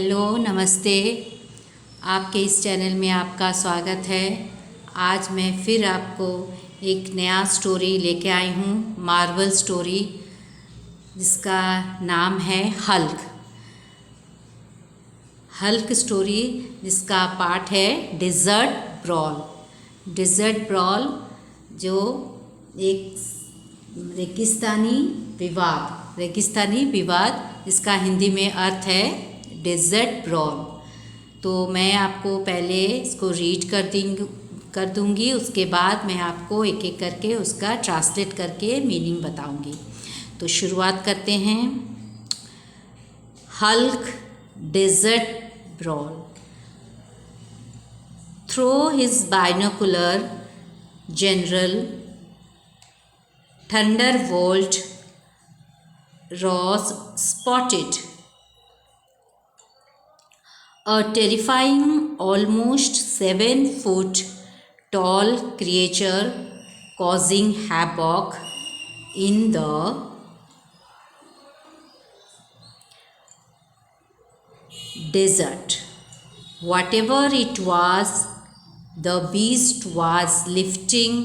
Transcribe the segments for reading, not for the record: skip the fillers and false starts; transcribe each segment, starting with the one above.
Hello नमस्ते। आपके इस चैनल में आपका स्वागत है। आज मैं फिर आपको एक नया स्टोरी लेके आई हूँ, मार्वल स्टोरी, जिसका नाम है हल्क। हल्क स्टोरी जिसका पार्ट है डेजर्ट ब्रॉल। डेजर्ट ब्रॉल जो एक रेगिस्तानी विवाद जिसका हिंदी में अर्थ है डेजर्ट ब्रॉल। तो मैं आपको पहले इसको रीड कर दूंगी, उसके बाद मैं आपको एक एक करके उसका ट्रांसलेट करके मीनिंग बताऊंगी। तो शुरुआत करते हैं। Hulk desert brawl. Through his binocular general Thunderbolt Ross spotted a terrifying, almost 7-foot tall creature causing havoc in the desert. Whatever it was, the beast was lifting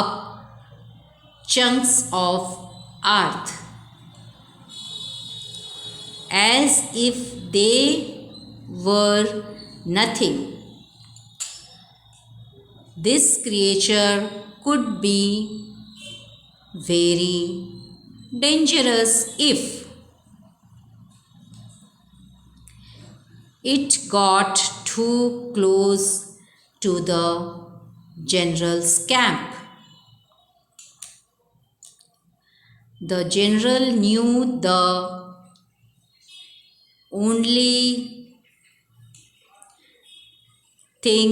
up chunks of earth as if they were nothing. This creature could be very dangerous if it got too close to the general's camp. The general knew the only thing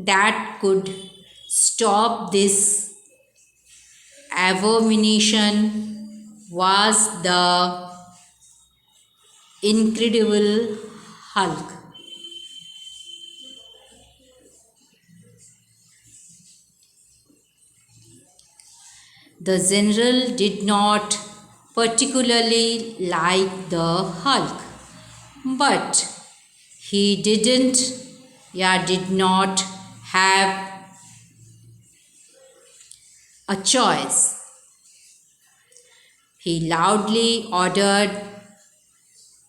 that could stop this abomination was the incredible Hulk. The general did not particularly like the Hulk, but he did not have a choice. He loudly ordered,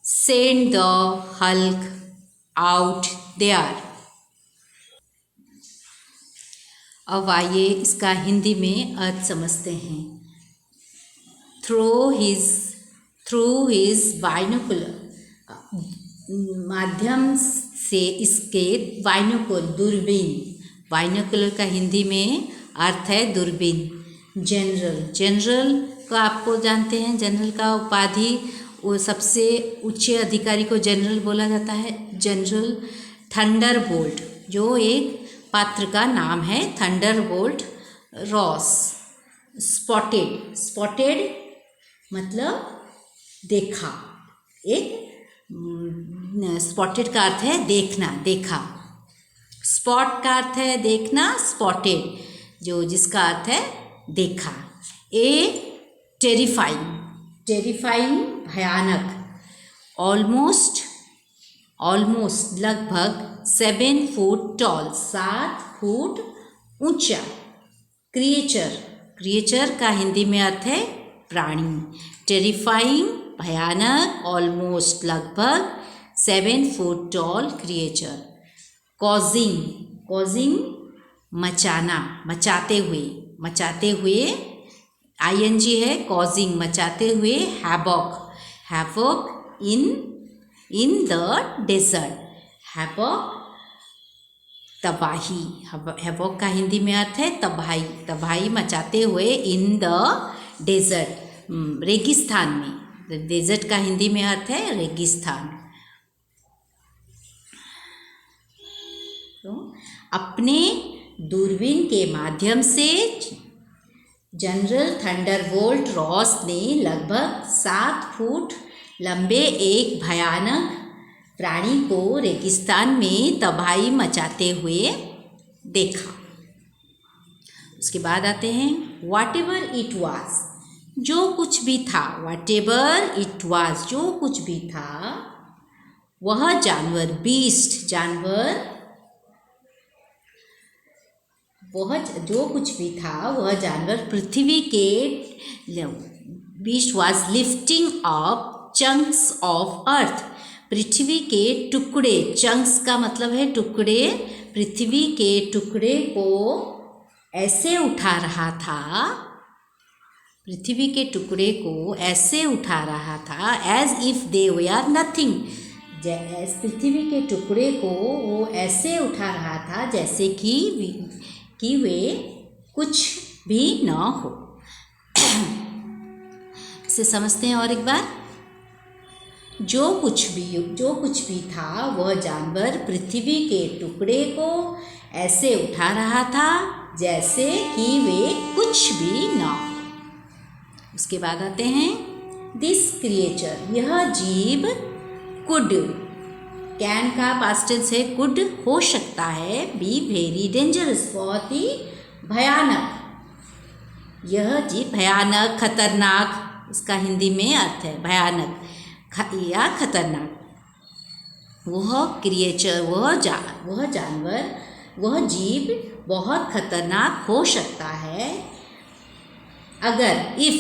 "Send the Hulk out there." अब आइए इसका हिंदी में अर्थ समझते हैं। Through his binocular, माध्यम से इसके दूरबीन। बाइनोकुलर का हिंदी में अर्थ है दूरबीन। जनरल को आपको जानते हैं, जनरल का उपाधि, वो सबसे उच्च अधिकारी को जनरल बोला जाता है। जनरल थंडरबोल्ट जो एक पात्र का नाम है, थंडरबोल्ट रॉस स्पॉटेड मतलब देखा। एक स्पॉटेड का अर्थ है देखना, देखा। स्पॉट का अर्थ है देखना, स्पॉटेड जिसका अर्थ है देखा। टेरिफाइंग भयानक। ऑलमोस्ट लगभग 7 फुट टॉल 7 फुट ऊंचा। क्रिएचर का हिंदी में अर्थ है प्राणी। टेरिफाइंग भयानक, ऑलमोस्ट लगभग 7 फुट टॉल क्रिएचर। कॉजिंग मचाना, मचाते हुए ING है, कॉजिंग मचाते हुए। Havoc in the desert. Havoc तबाही। हैवॉक का हिंदी में अर्थ है तबाही मचाते हुए इन द डेजर्ट, रेगिस्तान में। डेजर्ट का हिंदी में अर्थ है रेगिस्तान। तो अपने दूरबीन के माध्यम से जनरल थंडरबोल्ट रॉस ने लगभग 7 फुट लंबे एक भयानक प्राणी को रेगिस्तान में तबाही मचाते हुए देखा। उसके बाद आते हैं व्हाटएवर इट वाज, जो कुछ भी था। व्हाटएवर इट वाज, जो कुछ भी था। वह जानवर, बीस्ट जानवर, वह जो कुछ भी था वह जानवर पृथ्वी के, beast was lifting up chunks of earth, पृथ्वी के टुकड़े, चंक्स का मतलब है टुकड़े, पृथ्वी के टुकड़े को ऐसे उठा रहा था, पृथ्वी के टुकड़े को ऐसे उठा रहा था, as if they were nothing, पृथ्वी के टुकड़े को वो ऐसे उठा रहा था जैसे कि वे कुछ भी न हो। इसे समझते हैं और एक बार। जो कुछ भी था वह जानवर पृथ्वी के टुकड़े को ऐसे उठा रहा था जैसे कि वे कुछ भी न हो। उसके बाद आते हैं दिस क्रिएचर, यह जीव, कुड, कैन का पास्ट टेंस है, कुड हो सकता है, बी वेरी डेंजरस, बहुत ही भयानक, यह जीव भयानक, खतरनाक, इसका हिंदी में अर्थ है भयानक या खतरनाक। वह क्रिएचर, वह जानवर, वह जीव बहुत खतरनाक हो सकता है अगर if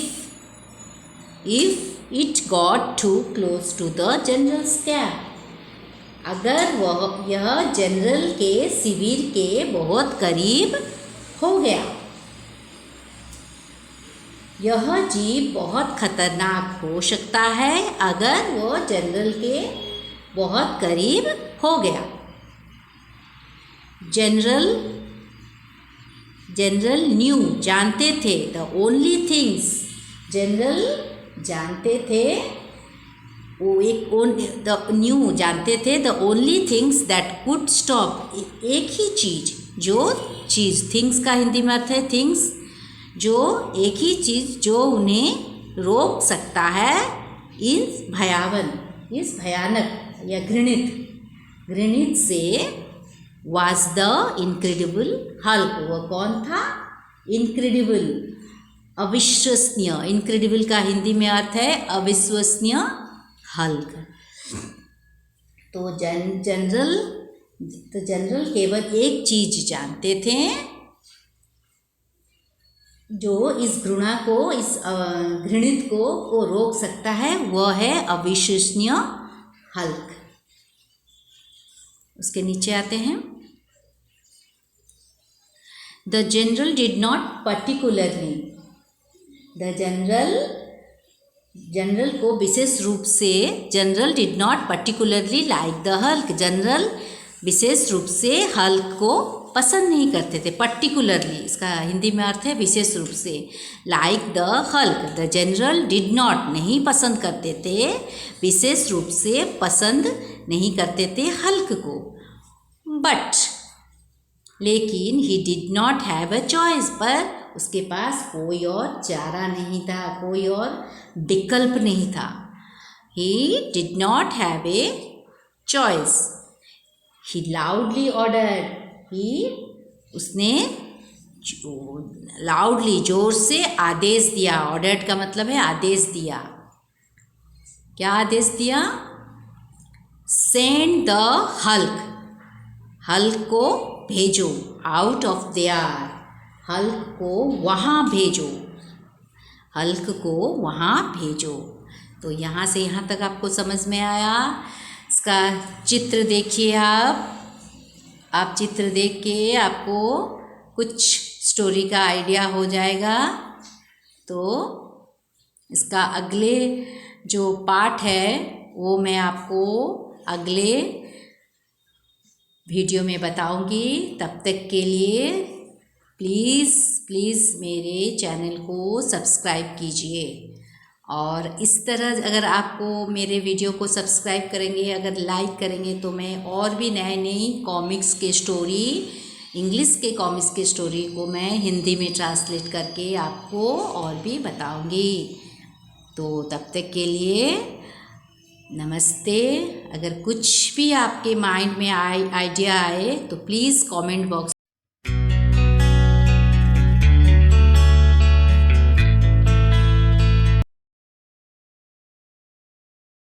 it got to close to the general scab, अगर यह जनरल के शिविर के बहुत करीब हो गया। यह जीव बहुत खतरनाक हो सकता है अगर वह जनरल के बहुत करीब हो गया। जनरल न्यू, जानते थे, द ओनली थिंग्स, जनरल जानते थे, वो न्यू जानते थे, the only things that could stop, एक ही चीज़, थिंग्स का हिंदी में अर्थ है थिंग्स, जो एक ही चीज़ जो उन्हें रोक सकता है, इस भयानक या घृणित से, was the incredible Hulk, वह कौन था? इनक्रेडिबल, अविश्वसनीय, इनक्रेडिबल का हिंदी में अर्थ है अविश्वसनीय हल्क। तो जनरल केवल एक चीज जानते थे जो इस घृणा को, इस घृणित को रोक सकता है, वह है अविश्वसनीय हल्क। उसके नीचे आते हैं, the general did not particularly, the general को विशेष रूप से, general did not particularly like the Hulk, general विशेष रूप से हल्क को पसंद नहीं करते थे। पर्टिकुलरली इसका हिंदी में अर्थ है विशेष रूप से, like the Hulk, the general did not नहीं पसंद करते थे, विशेष रूप से पसंद नहीं करते थे हल्क को, बट लेकिन he did not have a choice, पर उसके पास कोई और चारा नहीं था, कोई और विकल्प नहीं था। He did not have a choice, he loudly ordered, उसने लाउडली जोर से आदेश दिया, ऑर्डर्ड का मतलब है आदेश दिया। क्या आदेश दिया? सेंड द हल्क, हल्क को भेजो, आउट ऑफ देयर, हल्क को वहाँ भेजो, हल्क को वहाँ भेजो। तो यहाँ से यहाँ तक आपको समझ में आया। इसका चित्र देखिए आप चित्र देख के आपको कुछ स्टोरी का आइडिया हो जाएगा। तो इसका अगले जो पार्ट है वो मैं आपको अगले वीडियो में बताऊंगी। तब तक के लिए प्लीज़ मेरे चैनल को सब्सक्राइब कीजिए, और इस तरह अगर आपको मेरे वीडियो को सब्सक्राइब करेंगे, अगर लाइक करेंगे, तो मैं और भी नई कॉमिक्स के स्टोरी, इंग्लिश के कॉमिक्स के स्टोरी को मैं हिंदी में ट्रांसलेट करके आपको और भी बताऊंगी। तो तब तक के लिए नमस्ते। अगर कुछ भी आपके माइंड में आइडिया आए तो प्लीज़ कमेंट बॉक्स